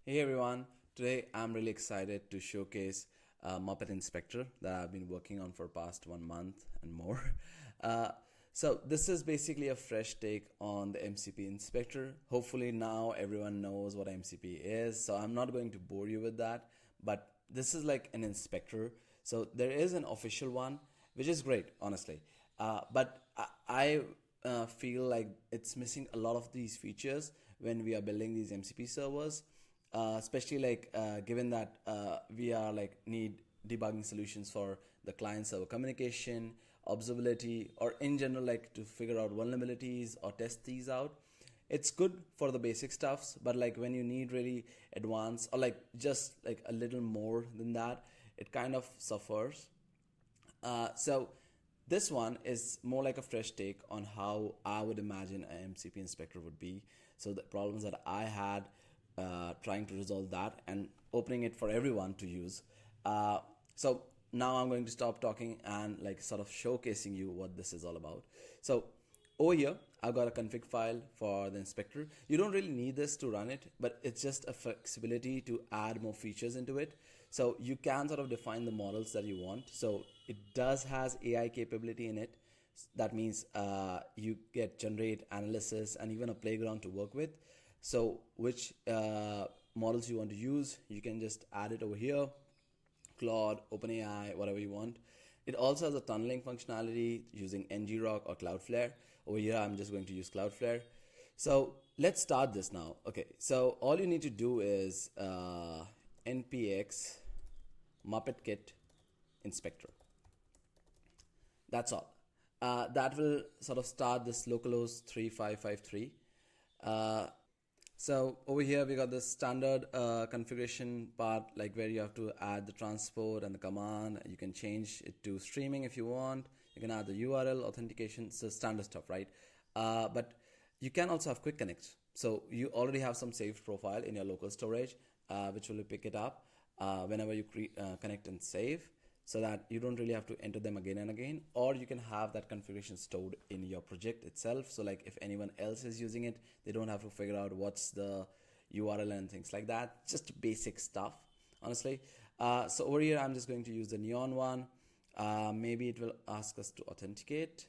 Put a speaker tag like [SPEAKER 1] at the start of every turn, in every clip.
[SPEAKER 1] Hey everyone, today I'm really excited to showcase Muppet Inspector that I've been working on for past 1 month and more. Uh, so this is basically a fresh take on the MCP Inspector. Hopefully now everyone knows what MCP is, so I'm not going to bore you with that, but this is like an inspector. So there is an official one, which is great, honestly. But I feel like it's missing a lot of these features when we are building these MCP servers, especially given that we are like need debugging solutions for the client server communication, observability, or in general like to figure out vulnerabilities or test these out. It's good for the basic stuffs, but like when you need really advanced or like just like a little more than that, it kind of suffers. So this one is more like a fresh take on how I would imagine an MCP inspector would be. So the problems that I had trying to resolve that and opening it for everyone to use. So now I'm going to stop talking and like sort of showcasing you what this is all about. So over here, I've got a config file for the inspector. You don't really need this to run it, but it's just a flexibility to add more features into it. So you can sort of define the models that you want. So it does has AI capability in it. That means you get generate analysis and even a playground to work with. So which models you want to use, you can just add it over here. Claude, OpenAI, whatever you want. It also has a tunneling functionality using ngrok or Cloudflare. Over here, I'm just going to use Cloudflare. So let's start this now. Okay, so all you need to do is npx muppet-kit inspector. That's all. That will sort of start this localhost 3553. So over here we got the standard configuration part, like where you have to add the transport and the command. You can change it to streaming if you want. You can add the URL authentication, so standard stuff, right? But you can also have quick connects. So you already have some saved profile in your local storage, which will pick it up whenever you connect and save, so that you don't really have to enter them again and again, or you can have that configuration stored in your project itself. So like if anyone else is using it, they don't have to figure out what's the URL and things like that. Just basic stuff, honestly. So over here, I'm just going to use the neon one. Maybe it will ask us to authenticate.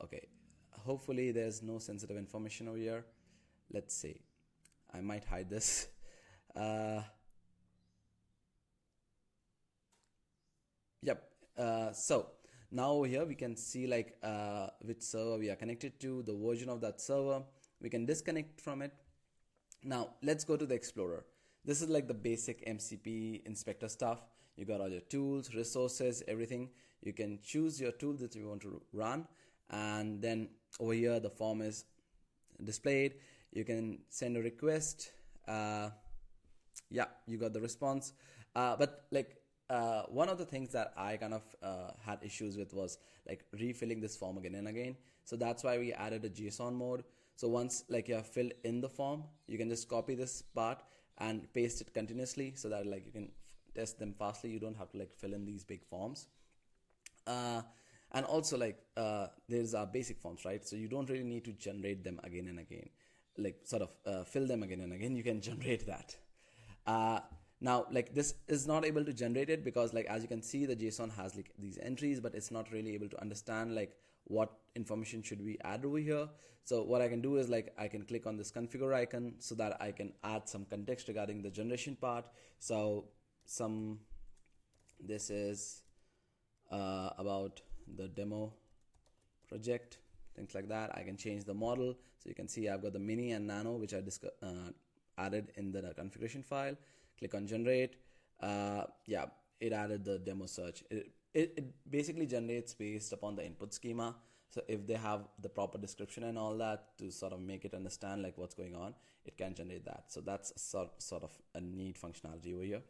[SPEAKER 1] Okay, hopefully there's no sensitive information over here. Let's see. I might hide this. Yep. So now over here we can see like which server we are connected to, the version of that server. We can disconnect from it. Now let's go to the Explorer. This is like the basic MCP inspector stuff. You got all your tools, resources, everything. You can choose your tool that you want to run, and then over here the form is displayed. You can send a request. Yeah, you got the response. But like one of the things that I kind of had issues with was like refilling this form again and again. So that's why we added a JSON mode. So once like you have filled in the form, you can just copy this part and paste it continuously, so that like you can test them fastly. You don't have to like fill in these big forms. And also like there's our basic forms, right? So you don't really need to generate them again and again, like sort of fill them again and again. You can generate that. Now, like this is not able to generate it because like as you can see, the JSON has like these entries, but it's not really able to understand like what information should we add over here. So what I can do is like I can click on this configure icon so that I can add some context regarding the generation part. So this is about the demo project, things like that. I can change the model. So you can see I've got the mini and nano, which I added in the configuration file. Click on generate. Yeah, it added the demo search. It basically generates based upon the input schema. So if they have the proper description and all that to sort of make it understand like what's going on, it can generate that. So that's sort of a neat functionality over here.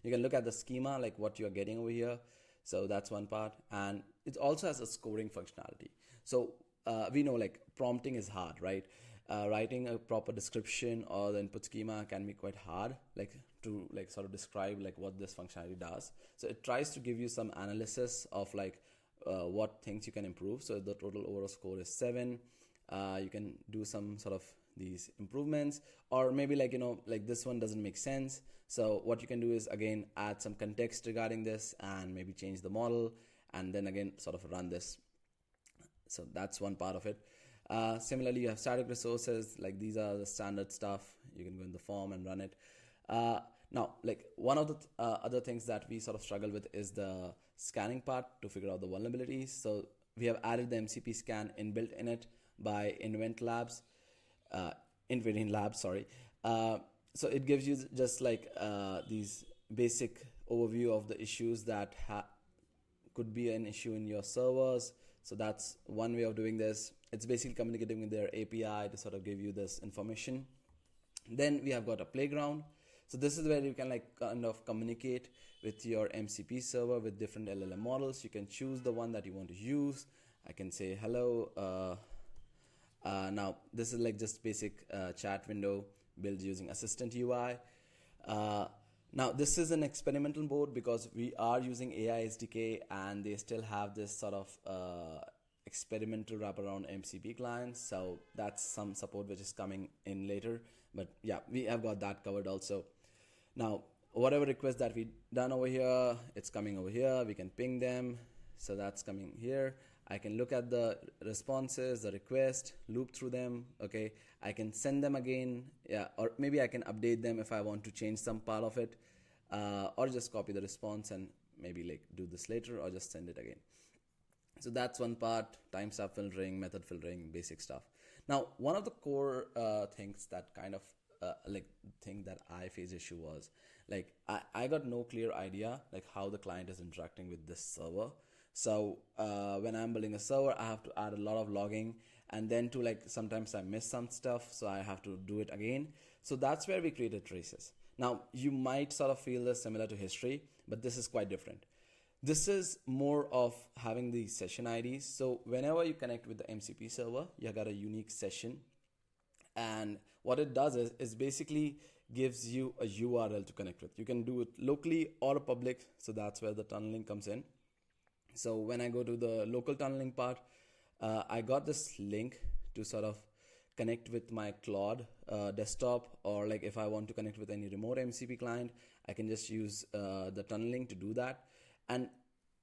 [SPEAKER 1] You can look at the schema, like what you're getting over here. So that's one part. And it also has a scoring functionality. So we know like prompting is hard, right? Writing a proper description or the input schema can be quite hard, like to like sort of describe like what this functionality does. So it tries to give you some analysis of like what things you can improve. So the total overall score is 7. You can do some sort of these improvements, or maybe like, like this one doesn't make sense. So what you can do is again add some context regarding this and maybe change the model, and then again sort of run this. So that's one part of it. Similarly, you have static resources, like these are the standard stuff. You can go in the form and run it. Now, like one of the other things that we sort of struggle with is the scanning part to figure out the vulnerabilities. So we have added the MCP scan inbuilt in it by Invent Labs, Invariant Labs, sorry. So it gives you just like these basic overview of the issues that could be an issue in your servers. So that's one way of doing this. It's basically communicating with their API to sort of give you this information. Then we have got a playground. So this is where you can like kind of communicate with your MCP server with different LLM models. You can choose the one that you want to use. I can say hello. Now this is like just basic chat window built using Assistant UI. Now this is an experimental board because we are using AI SDK and they still have this sort of experimental wraparound MCP clients. So that's some support which is coming in later. But yeah, we have got that covered also. Now, whatever requests that we done over here, it's coming over here. We can ping them. So that's coming here. I can look at the responses, the request, loop through them. Okay, I can send them again. Yeah, or maybe I can update them if I want to change some part of it, or just copy the response and maybe like do this later or just send it again. So that's one part, timestamp filtering, method filtering, basic stuff. Now, one of the core things that kind of thing that I faced issue was like I got no clear idea like how the client is interacting with this server. So when I'm building a server, I have to add a lot of logging, and then to like sometimes I miss some stuff, so I have to do it again. So that's where we created traces. Now you might sort of feel this similar to history, but this is quite different. This is more of having the session IDs. So whenever you connect with the MCP server, you got a unique session. And what it does is basically gives you a URL to connect with. You can do it locally or public. So that's where the tunneling comes in. So when I go to the local tunneling part, I got this link to sort of connect with my Claude desktop, or like if I want to connect with any remote MCP client, I can just use the tunneling to do that. And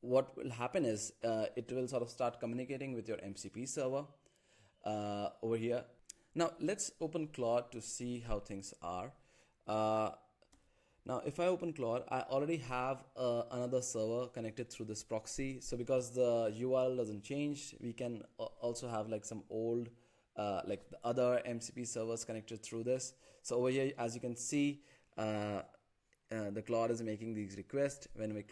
[SPEAKER 1] what will happen is it will sort of start communicating with your MCP server over here. Now let's open Claude to see how things are. Now if I open Claude, I already have another server connected through this proxy. So because the URL doesn't change, we can also have like some old like the other MCP servers connected through this. So over here, as you can see, the Claude is making these requests. When we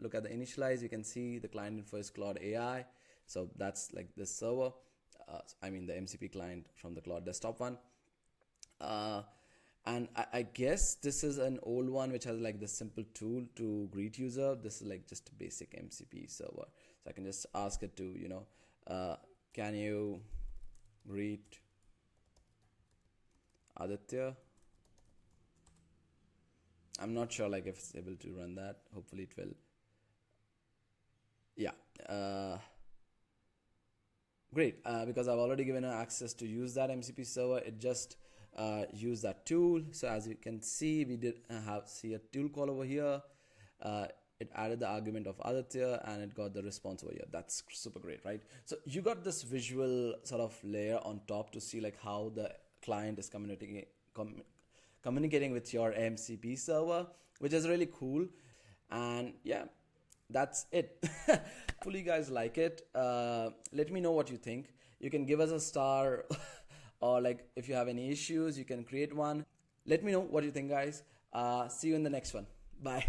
[SPEAKER 1] look at the initialize, you can see the client info is Claude AI. So that's like this server. I mean the MCP client from the Claude desktop one. And I guess this is an old one which has like this simple tool to greet user. This is like just a basic MCP server. So I can just ask it to, can you greet Aditya? I'm not sure like if it's able to run that. Hopefully it will. Yeah. Great, because I've already given her access to use that MCP server. It just use that tool. So as you can see, we did see a tool call over here. It added the argument of Aditya and it got the response over here. That's super great, right? So you got this visual sort of layer on top to see like how the client is communicating with your MCP server, which is really cool. And yeah, that's it. Hopefully you guys like it. Let me know what you think. You can give us a star or like if you have any issues, you can create one. Let me know what you think, guys. See you in the next one. Bye.